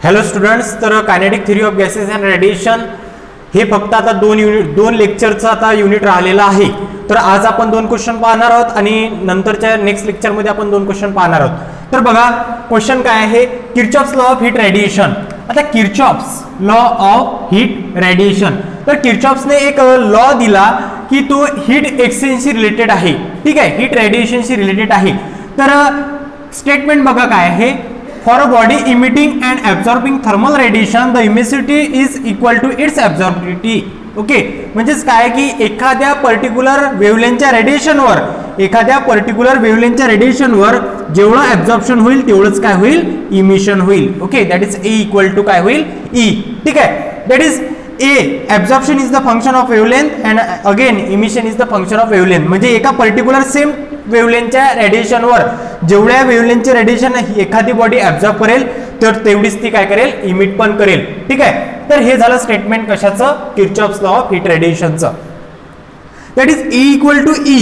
Hello students, तर kinetic theory of gases and radiation हे फक्त आता दोन लेक्चरचं आता युनिट राहिलेलं आहे. तर आज आपण 2 क्वेश्चन पाहणार आहोत आणि नंतरच्या नेक्स्ट लेक्चरमध्ये आपण 2 क्वेश्चन पाहणार आहोत. तर बघा क्वेश्चन काय आहे, Kirchhoff's law of heat radiation. आता Kirchhoff's law of heat radiation, तर किर्चॉफ्सने एक लॉ दिला की तो हीट एक्सचेंजशी रिलेटेड आहे. ठीक आहे, हीट रेडिएशनशी रिलेटेड आहे. तर स्टेटमेंट बघा काय आहे, for a body emitting and absorbing thermal radiation the emissivity is equal to its absorptivity. Okay, म्हणजेच काय की एखाद्या पर्टिक्युलर वेव्हलेंथच्या रेडिएशनवर जेवढं ॲब्झॉर्प्शन होईल तेवढंच काय होईल, इमिशन होईल. Okay, that is A equal to काय होईल, ई. ठीक आहे, that is a absorption is the function of wavelength and again emission is the function of wavelength. म्हणजे एका पर्टिक्युलर सेम वेव्हलेंथच्या रेडिएशनवर जेवढ्या वेव्हलेंथचे रेडिएशन एखादी बॉडी ॲब्झॉर्ब करेल तर तेवढीच ती काय करेल, इमिट पण करेल. ठीक आहे, तर हे झालं स्टेटमेंट कशाचं, किर्चॉफ्स लॉ ऑफ हीट रेडिएशनचं. That is A equal to E.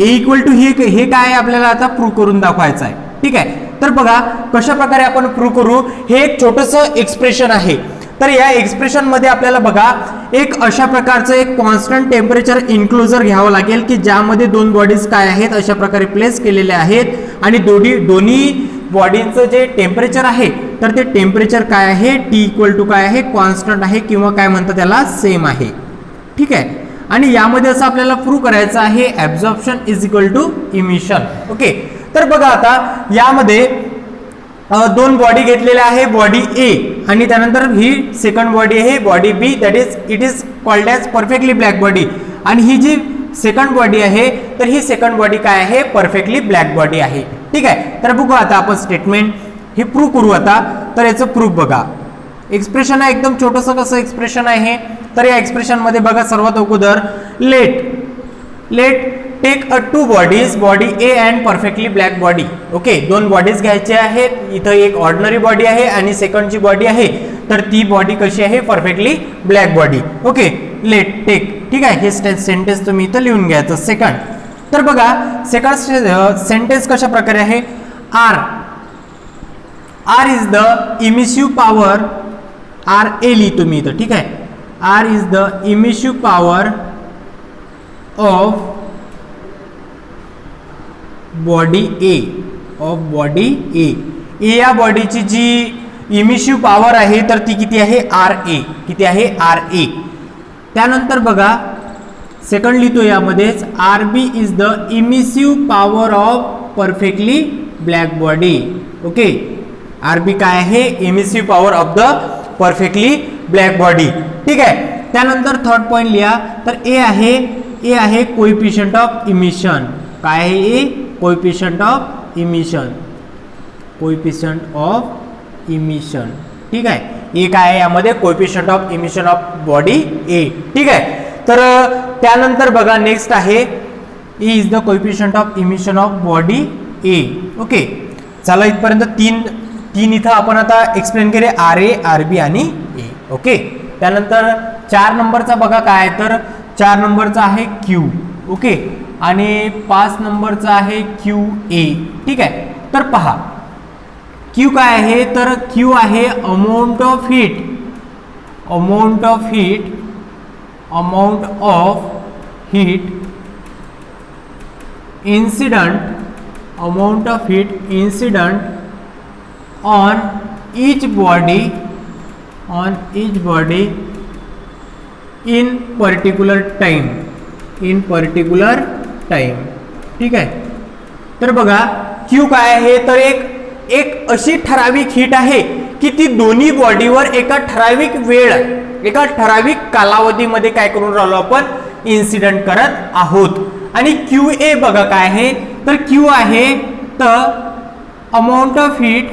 A equal to हे काय आपल्याला आता प्रूव्ह करून दाखवायचं आहे. ठीक आहे, तर बघा कशा प्रकारे आपण प्रूव्ह करू. हे एक छोटंसं एक्सप्रेशन आहे. तर या एक्सप्रेशन मध्ये आपल्याला बघा एक अशा प्रकारचं एक कॉन्स्टंट टेम्परेचर इन्क्लोजर घ्यावं लागेल की ज्यामध्ये 2 बॉडीज काय आहेत अशा प्रकारे प्लेस केलेले आहेत आणि दोन्ही बॉडींचं जे टेम्परेचर आहे तर ते टेम्परेचर काय आहे, टी इक्वल टू काय आहे, कॉन्स्टंट आहे किंवा काय म्हणतात त्याला, सेम आहे. ठीक आहे, आणि यामध्ये असं आपल्याला प्रूव्ह करायचं आहे absorption is equal to emission. Okay, तर बघा आता यामध्ये 2 बॉडी घेतलेल्या आहे, बॉडी ए आणि त्यानंतर ही सेकंड बॉडी आहे body B. That is it is called as perfectly black body. आणि ही जी सेकंड बॉडी आहे तर ही सेकंड बॉडी काय आहे, परफेक्टली ब्लॅक बॉडी आहे. ठीक आहे, तर बघू आता आपण स्टेटमेंट हे प्रूव्ह करू. आता तर याचं प्रूफ बघा. एक्सप्रेशन आहे एकदम छोटंसं कसं एक्सप्रेशन आहे. तर या एक्सप्रेशन मध्ये बघा सर्वात अगोदर let take 2 bodies, body A and perfectly black body. Okay, 2 bodies घ्यायचे आहेत. इथं एक ऑर्डिनरी बॉडी आहे आणि सेकंडची बॉडी आहे. तर ती बॉडी कशी आहे, perfectly black body. Okay, let take. ठीक आहे, हे सेंटेन्स तुम्ही इथं लिहून घ्यायचं. सेकंड, तर बघा सेकंड सेंटेन्स कशा प्रकारे आहे, R is the emissive power. R A लिहितो मी इथं. ठीक आहे, R is the emissive power of body A. या बॉडीची जी इमिसिव्ह पॉवर आहे तर ती किती आहे, आर ए. किती आहे, आर ए. त्यानंतर बघा सेकंड लिहितो यामध्येच, R B is the emissive power of perfectly black body. Okay, R B काय आहे, emissive power of the perfectly black body. ठीक आहे, त्यानंतर थर्ड पॉईंट लिहा. तर ए आहे कोएफिशिएंट ऑफ इमिशन. काय आहे ए, कोएफिशिएंट ऑफ इमिशन. ठीक आहे, ए काय आहे यामध्ये, coefficient of emission of body A. ठीक आहे, तर त्यानंतर बघा नेक्स्ट आहे A is the coefficient of emission of body A. Okay, चला इथपर्यंत तीन इथं आपण आता एक्सप्लेन केले, आर ए, आर बी आणि ए. ओके, त्यानंतर 4 नंबरचा बघा काय, तर 4 नंबरचा आहे क्यू. ओके, आणि 5 नंबरचा आहे क्यू ए. ठीक आहे, तर पहा क्यू काय आहे, तर क्यू आहे amount of heat incident on each body in particular time. ठीक आहे, तर बघा क्यू काय आहे, तर एक अशी ठराविक हीट आहे की ती दोन्ही बॉडीवर एका ठराविक कालावधीमध्ये काय करून राहिलो आपण, इन्सिडेंट करत आहोत. आणि क्यू ए बघा काय आहे, तर क्यू आहे तर amount of heat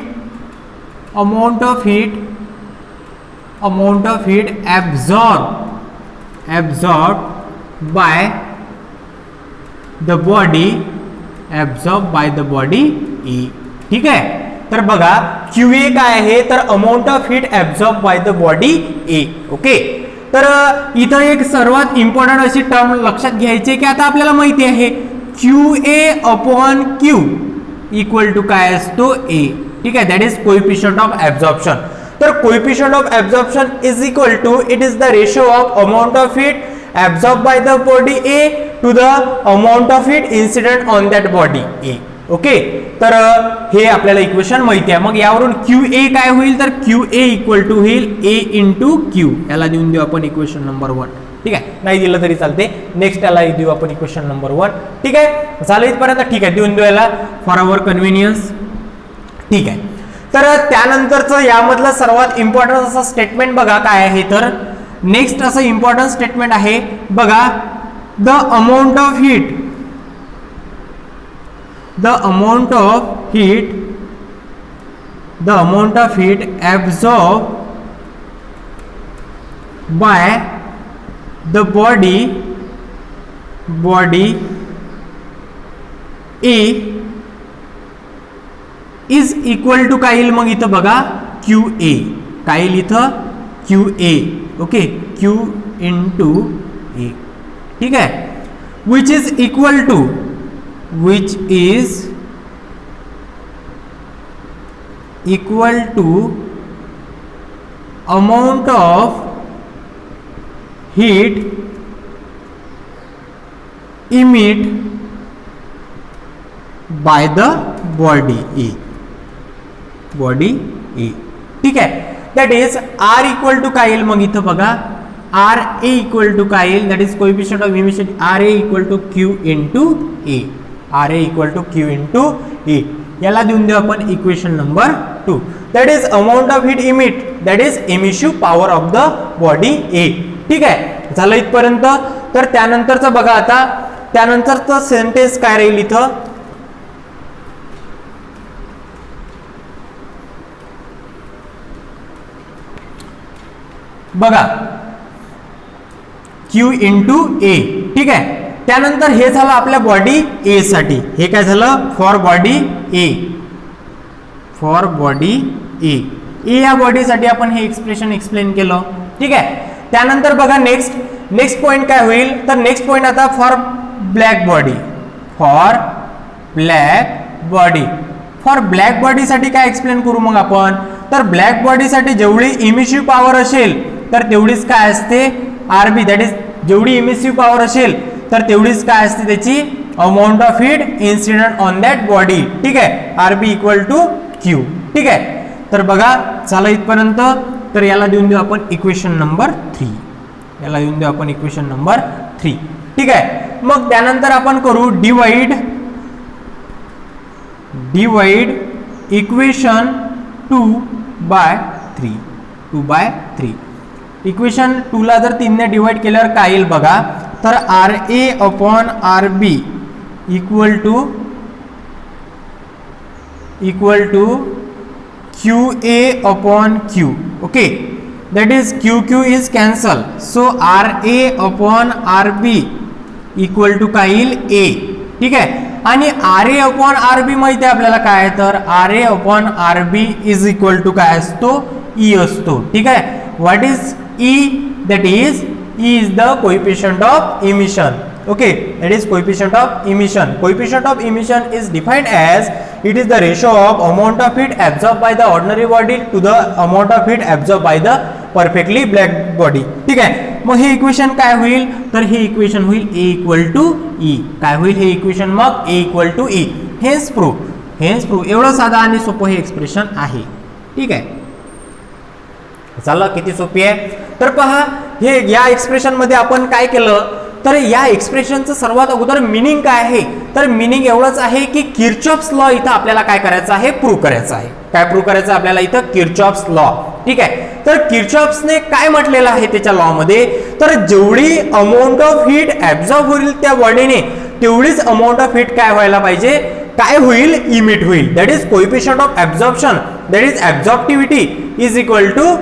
absorb by the body A. ठीक आहे, तर बघा क्यू ए काय आहे, तर amount of heat absorb by the body A. Okay, तर इथं एक सर्वात इम्पॉर्टंट अशी टर्म लक्षात घ्यायची की आता आपल्याला माहिती आहे Q A upon Q equal to काय असतो ए. ठीक आहे, that is coefficient of absorption. तर coefficient of absorption is equal to it is the ratio of amount of heat absorbed by the body A to the amount of heat incident on that body A. Okay, तर हे आपल्याला equation माहिती आहे. मग यावरून QA काय होईल, तर QA इक्वल टू होईल A इंटू Q. याला देऊन देऊ आपण इक्वेशन नंबर 1. ठीक आहे, नाही दिलं तरी चालते. नेक्स्ट याला देऊ आपण इक्वेशन नंबर 1. ठीक आहे, झालं इथपर्यंत. ठीक आहे, देऊन देऊ याला फॉर अवर कन्व्हिनियन्स. ठीक आहे, तर त्यानंतरचं यामधलं सर्वात इम्पॉर्टंट असं स्टेटमेंट बघा काय आहे. तर नेक्स्ट असं इम्पॉर्टंट स्टेटमेंट आहे बघा, the amount of heat, the amount of heat, the amount of heat absorb by the body A is equal to काय येईल मग इथं बघा QA. काय येईल इथं QA. Okay, Q into A. ठीक आहे, which is equal to amount of heat emit by the body A. ठीक आहे, that is R equal to काय येईल मग इथं बघा RA इक्वल टू काय येईल, that is coefficient of emission RA equal to Q into A. RA equal to Q into A. याला देऊन देऊ आपण equation number 2. That is amount of heat emit, that is emissive power of the body A. ठीक आहे, झालं इथपर्यंत. तर त्यानंतरचं बघा आता, त्यानंतरचं सेंटेन्स काय राहील इथं बघा, Q इंटू A. ठीक आहे, त्यानंतर हे झालं आपल्या बॉडी A साठी. हे काय झालं फॉर बॉडी A. ए या बॉडीसाठी आपण हे एक्सप्रेशन एक्सप्लेन केलं. ठीक आहे, त्यानंतर बघा नेक्स्ट पॉइंट काय होईल, तर नेक्स्ट पॉइंट आता फॉर ब्लॅक बॉडी साठी काय एक्सप्लेन करू मग आपण, तर ब्लॅक बॉडी साठी जेवढी इमिशिव्ह पॉवर असेल तर तेवढीच काय असते RB. दॅट इज जेवढी इमिसिव्ह पॉवर असेल तर तेवढीच काय असते त्याची amount of heat incident on that body. ठीक आहे, RB इक्वल टू Q. ठीक आहे, तर बघा झालं इथपर्यंत. तर याला देऊन देऊ आपण इक्वेशन नंबर 3. ठीक आहे, मग त्यानंतर आपण करू डिवाइड इक्वेशन 2/3. इक्वेशन 2 ला जर 3 ने डिवाइड केल्यावर काय येईल बघा, तर RA upon RB equal to QA upon Q. Okay, that is QQ is cancel. So RA upon RB equal to काय येईल A. ठीक आहे, आणि RA upon RB माहिती आहे आपल्याला काय आहे, तर RA upon RB is equal to काय असतो E असतो. ठीक आहे, what is E? That is E is the coefficient of emission. Okay, that is coefficient of emission. Coefficient of emission is defined as it is the ratio of amount of heat absorbed by the ordinary body to the amount of heat absorbed by the perfectly black body. ठीक आहे, मग हे equation काय होईल, तर हे equation होईल A equal to E. काय होईल हे इक्वेशन मग A equal to E. Hence proof. एवढं साधा आणि सोपं हे एक्सप्रेशन आहे. ठीक आहे, चला किती सोपी आहे. तर पहा, हे या एक्सप्रेशन मध्ये आपण काय केलं, तर या एक्सप्रेशनचं सर्वात अगोदर मिनिंग काय आहे, तर मिनिंग एवढंच आहे की किर्चॉफ्स लॉ इथं आपल्याला काय करायचं आहे, प्रूव्ह करायचं आहे. काय प्रूव्ह करायचं आपल्याला इथं, किर्चॉफ्स लॉ. ठीक आहे, तर किर्चॉफ्सने काय म्हटलेलं आहे त्याच्या लॉ मध्ये, तर जेवढी अमाऊंट ऑफ हीट ऍब्झॉर्ब होईल त्या बॉडीने तेवढीच अमाऊंट ऑफ हीट काय व्हायला पाहिजे, काय होईल, इमिट होईल. That is coefficient of absorption, that is absorptivity is equal to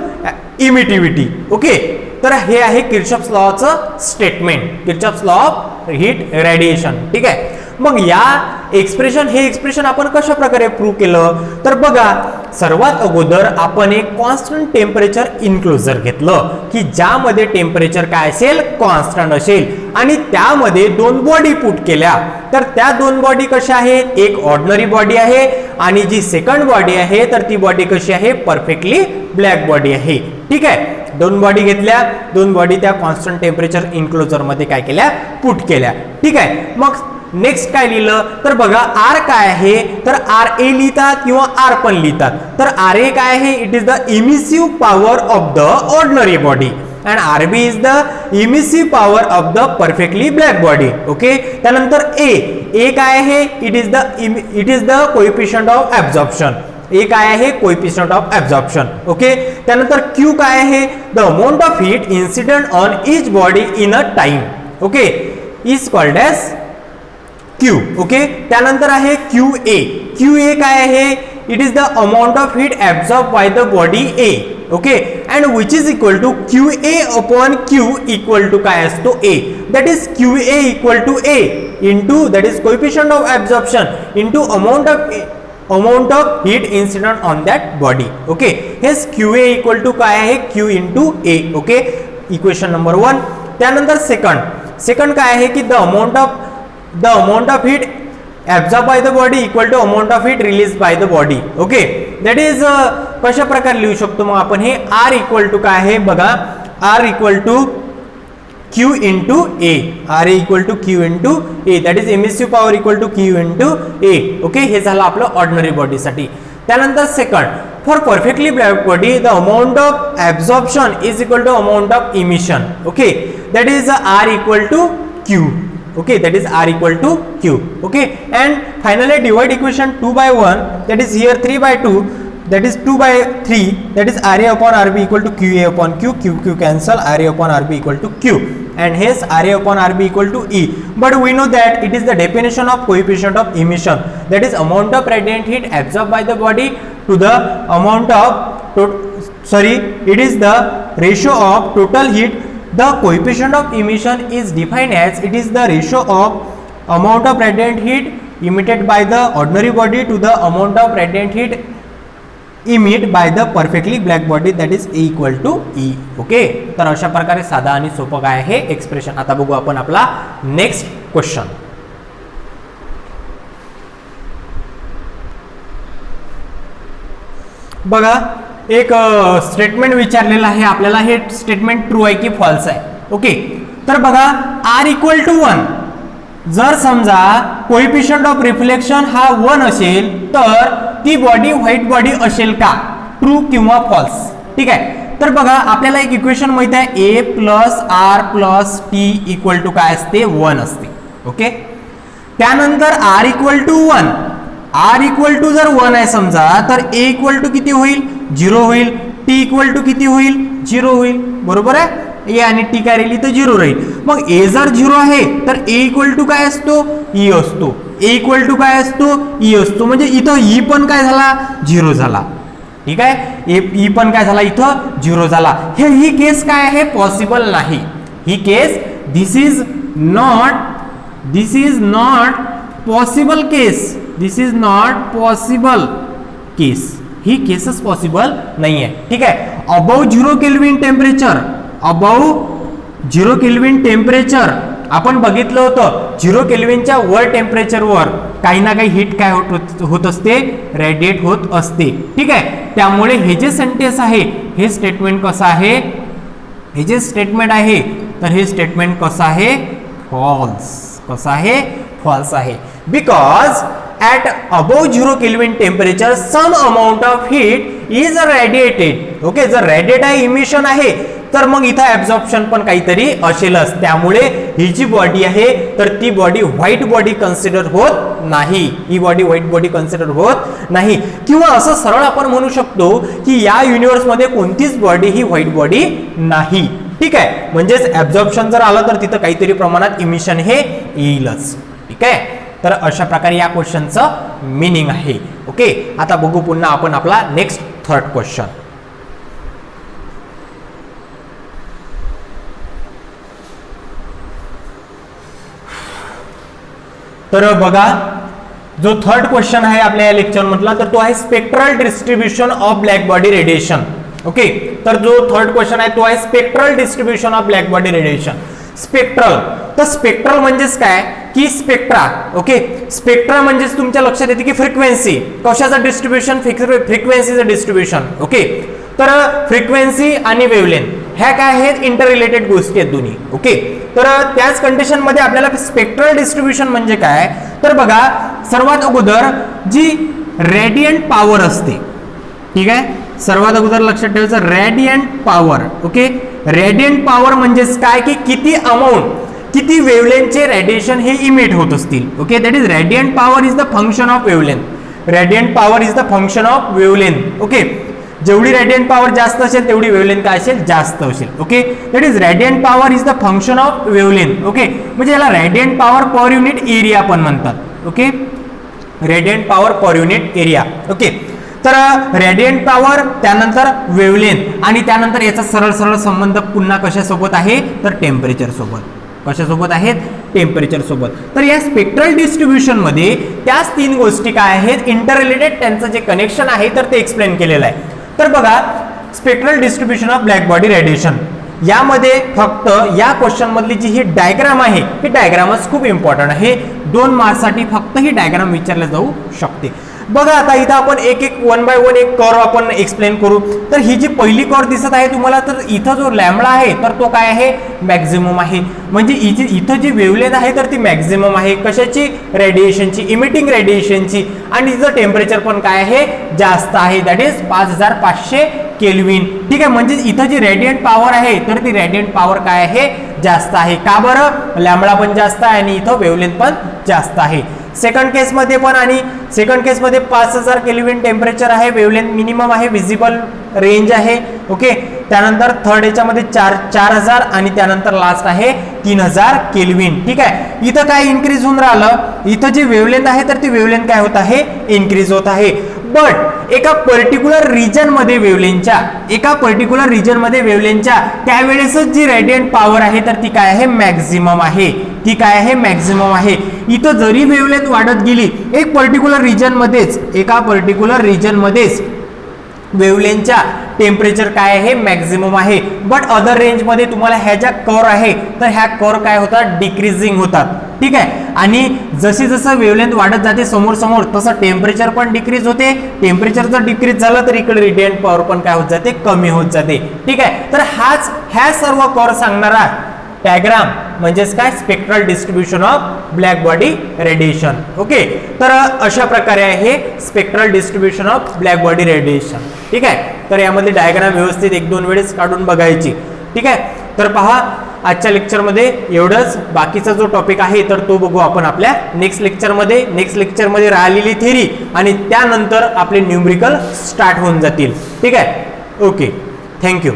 emittivity. Okay, तर हे आहे किर्चॉफ्स लॉचं statement, Kirchhoff's law of heat radiation. ठीक आहे, मग या हे एक्सप्रेशन आपण कशा प्रकारे प्रूव्ह केलं, तर बघा सर्वात अगोदर आपण एक कॉन्स्टंट टेम्परेचर इन्क्लोजर घेतलं की ज्यामध्ये टेम्परेचर काय असेल, कॉन्स्टंट असेल, आणि त्यामध्ये 2 बॉडी पुट केल्या. तर त्या 2 बॉडी कशा आहेत, एक ऑर्डिनरी बॉडी आहे आणि जी सेकंड बॉडी आहे तर ती बॉडी कशी आहे, परफेक्टली ब्लॅक बॉडी आहे. ठीक आहे, दोन बॉडी घेतल्या, दोन बॉडी त्या कॉन्स्टंट टेम्परेचर इन्क्लोजर मध्ये काय केल्या, पुट केल्या. ठीक आहे, मग नेक्स्ट काय लिहिलं तर बघा आर काय आहे तर आर ए लिहितात किंवा आर पण लिहितात. तर आर ए काय आहे, it is the emissive power of the ordinary body and RB is the emissive power of the perfectly black body. Okay, त्यानंतर A काय आहे, it is the coefficient of absorption. A काय आहे, coefficient of absorption. Okay, त्यानंतर Q काय आहे, the amount of heat incident on each body in a time. Okay, is called as Q. Okay, त्यानंतर आहे QA काय आहे, it is the amount of heat absorbed by the body A. Okay, and which is equal to QA upon Q equal to काय असतो A. That is QA equal to A into that is coefficient of absorption into amount of heat incident on that body. Okay, hence QA equal to काय आहे, Q into A. Okay, equation number 1. त्यानंतर second काय आहे की the amount of heat absorbed by the body equal to amount of heat released by the body. Okay, that is कशा प्रकारे लिहू शकतो मग आपण हे, R इक्वल टू काय आहे बघा, R equal to Q into A. R equal to Q into A, that is emissive power equal to Q into A. Okay, हे झालं आपलं ऑर्डिनरी बॉडीसाठी. त्यानंतर second, for perfectly black body the amount of absorption is equal to amount of emission. Okay, that is R equal to Q. Okay, that is R equal to Q. Okay, and finally divide equation 2 by 1, that is here 3 by 2, that is 2 by 3, that is RA upon RB equal to QA upon Q. Q cancel, RA upon RB equal to Q, and hence RA upon RB equal to E. But we know that it is the definition of coefficient of emission, that is amount of radiant heat absorbed by the body to the amount of it is the ratio of total heat. The coefficient of emission is defined as it is the ratio of amount of radiant heat emitted by the ordinary body to the amount of radiant heat emitted by the perfectly black body, that is A equal to E. Okay, तर अशा प्रकारे साधा आणि सोपं काय आहे expression. आता बघू आपण आपला नेक्स्ट क्वेश्चन. बघा, एक स्टेटमेंट विचारलेलं आहे आपल्याला, हे स्टेटमेंट ट्रू आहे की फॉल्स आहे. ओके, तर बघा R इक्वल टू 1, जर समजा कोएफिशियंट ऑफ रिफ्लेक्शन हा 1 असेल तर ती बॉडी व्हाईट बॉडी असेल का, ट्रू किंवा फॉल्स. ठीक आहे, तर बघा आपल्याला एक इक्वेशन माहित आहे, A plus R plus T equal to काय असते, 1 असते. ओके, त्यानंतर R equal to 1, R equal to जर 1 आहे समजा, तर A इक्वल टू किती होईल, 0 होईल. T इक्वल टू किती होईल, 0 होईल. बरोबर आहे, A आणि T काय राहिली तर 0 राहील. मग A जर 0 आहे तर A इक्वल टू काय असतो, E असतो. A इक्वल टू काय असतो, E असतो. म्हणजे इथं E पण काय झाला, 0 झाला. ठीक आहे, E पण काय झाला, इथं 0 झाला. ही केस काय आहे, पॉसिबल नाही. ही case this is not possible case. This is not possible case. ही केसच पॉसिबल नाही आहे. ठीक आहे, above 0 kelvin temperature, above 0 kelvin temperature आपण बघितलं होतं. 0 केल्विनच्या वर टेम्परेचरवर काही ना काही हीट काय होत असते, रेडिएट होत असते. ठीक आहे, त्यामुळे हे जे सेंटेन्स आहे हे स्टेटमेंट कसं आहे, हे जे स्टेटमेंट आहे तर हे स्टेटमेंट कसं आहे, फॉल्स. कसं आहे, फॉल्स आहे. Because at above 0 Kelvin temperature some amount of heat is radiated. Okay, जर रेडिएट आहे, इमिशन आहे, तर मग इथं ऍब्झॉर्प्शन पण काहीतरी असेलच. त्यामुळे ही जी बॉडी आहे तर ती बॉडी व्हाईट बॉडी कन्सिडर होत नाही. ही बॉडी व्हाईट बॉडी कन्सिडर होत नाही. किंवा असं सरळ आपण म्हणू शकतो की या युनिव्हर्स मध्ये कोणतीच बॉडी ही व्हाईट बॉडी नाही. ठीक आहे, म्हणजेच ऍब्झॉर्प्शन जर आलं तर तिथं काहीतरी प्रमाणात इमिशन हे येईलच. ठीक आहे, तर अशा प्रकारे या क्वेश्चनचं मीनिंग आहे. ओके, आता बघू पुन्हा आपण आपला नेक्स्ट थर्ड क्वेश्चन. तर बघा, जो थर्ड क्वेश्चन आहे आपल्या या लेक्चर मधला तर तो आहे spectral distribution of black body radiation. Okay, तर जो थर्ड क्वेश्चन आहे तो आहे spectral distribution of black body radiation. Spectral, तर स्पेक्ट्रल म्हणजेच काय की स्पेक्ट्रा. ओके, स्पेक्ट्रा म्हणजेच तुमच्या लक्षात येते की फ्रिक्वेन्सी, कशाचं डिस्ट्रीब्युशन, फ्रिक्वेन्सीचं डिस्ट्रीब्युशन. ओके, तर फ्रिक्वेन्सी आणि वेव्हलेंथ ह्या काय आहेत, इंटर रिलेटेड गोष्टी आहेत दोन्ही. ओके, तर त्याच कंडिशन मध्ये आपल्याला स्पेक्ट्रल डिस्ट्रीब्युशन म्हणजे काय, तर बघा सर्वात अगोदर जी रेडियंट पॉवर असते, ठीक आहे, सर्वात अगोदर लक्षात ठेवायचं radiant power. Okay, radiant power म्हणजेच काय की किती अमाऊंट, किती वेव्हलेंथचे रेडिएशन हे इमिट होत असतील. Okay, that is radiant power is the function of wavelength. Radiant power is the function of wavelength. Okay, जेवढी रेडियंट पॉवर जास्त असेल तेवढी वेव्हलेंथ काय असेल, जास्त असेल. Okay, that is radiant power is the function of wavelength. Okay, म्हणजे याला radiant power per unit area पण म्हणतात. Okay, radiant power per unit area. Okay, तर रेडियंट पॉवर त्यानंतर वेव्हलेंथ आणि त्यानंतर याचा सरळ सरळ संबंध पुन्हा कशासोबत आहे, तर टेम्परेचर सोबत. कशासोबत आहेत, टेम्परेचर सोबत. तर या स्पेक्ट्रल डिस्ट्रीब्युशन मध्ये त्याच तीन गोष्टी काय आहेत, इंटर रिलेटेड, त्यांचं जे कनेक्शन आहे तर ते एक्सप्लेन केलेलं आहे. तर बघा spectral distribution of black body radiation, यामध्ये फक्त या क्वेश्चन मधली जी ही डायग्राम आहे, ही डायग्रामच खूप इम्पॉर्टंट आहे. 2 मार्क्ससाठी फक्त ही डायग्राम विचारले जाऊ शकते. बघा आता इथं आपण एक एक 1 बाय 1 एक कर्व आपण एक्सप्लेन करू. तर ही जी पहिली कर्व दिसत आहे तुम्हाला, तर इथं जो लॅम्बडा आहे तर तो काय आहे, मॅक्झिमम आहे. म्हणजे इथं जी वेव्हलेंथ आहे तर ती मॅक्झिमम आहे. कशाची, रेडिएशनची, इमिटिंग रेडिएशनची. आणि तिचं टेम्परेचर पण काय आहे, जास्त आहे, दॅट इज 5500 केल्विन. ठीक आहे, म्हणजे इथं जी रेडियंट पॉवर आहे तर ती रेडियंट पॉवर काय आहे, जास्त आहे. का बरं, लॅम्बडा पण जास्त आहे आणि इथं वेव्हलेंथ पण जास्त आहे. सेकंड केस मध्ये पण, आणि सेकंड केस मध्ये 5000 केल्विन टेम्परेचर आहे, वेव्हलेंथ मिनिमम आहे, विजिबल रेंज आहे. ओके, त्यानंतर थर्ड याच्यामध्ये 4000 आणि त्यानंतर लास्ट आहे 3000 केल्विन. ठीक आहे, इथं काय इन्क्रीज होऊन राहिलं, इथं जी वेव्हलेंथ आहे तर ती वेव्हलेंथ काय होत आहे, इन्क्रीज होत आहे. बट एका पर्टिक्युलर रिजन मध्ये वेव्हलेंथच्या, एका पर्टिक्युलर रिजन मध्ये वेव्हलेंथच्या त्यावेळेसच जी रेडियंट पॉवर आहे तर ती काय आहे, मॅक्झिमम आहे. ती काय आहे, मॅक्झिमम आहे. इथं जरी वेव्हलेंथ वाढत गेली एक पर्टिक्युलर रिजन मध्येच, एका पर्टिक्युलर रिजन मध्येच वेव्हलेंथच्या टेम्परेचर काय आहे, मॅक्झिमम आहे. बट अदर रेंज मध्ये तुम्हाला ह्या ज्या कर्व आहे तर ह्या कर्व काय होतात, डिक्रीजिंग होतात. ठीक आहे, आणि जशी जसं वेव्हलेंथ वाढत जाते समोर समोर तसं टेम्परेचर पण डिक्रीज होते. टेम्परेचर जर डिक्रीज झालं तर इकडे रेडियंट पॉवर पण काय होत जाते, कमी होत जाते. ठीक आहे, तर ह्या सर्व कर्व सांगणारा डायग्राम म्हणजेच काय, spectral distribution of black body radiation. Okay, तर अशा प्रकारे आहे spectral distribution of black body radiation. ठीक आहे, तर यामध्ये डायग्राम व्यवस्थित 1-2 वेळेस काढून बघायची. ठीक आहे, तर पहा आजच्या लेक्चरमध्ये एवढंच. बाकीचा जो टॉपिक आहे तर तो बघू आपण आपल्या नेक्स्ट लेक्चरमध्ये. नेक्स्ट लेक्चरमध्ये राहिलेली थिअरी आणि त्यानंतर आपले न्यूमरिकल स्टार्ट होऊन जातील. ठीक आहे, ओके, थँक्यू.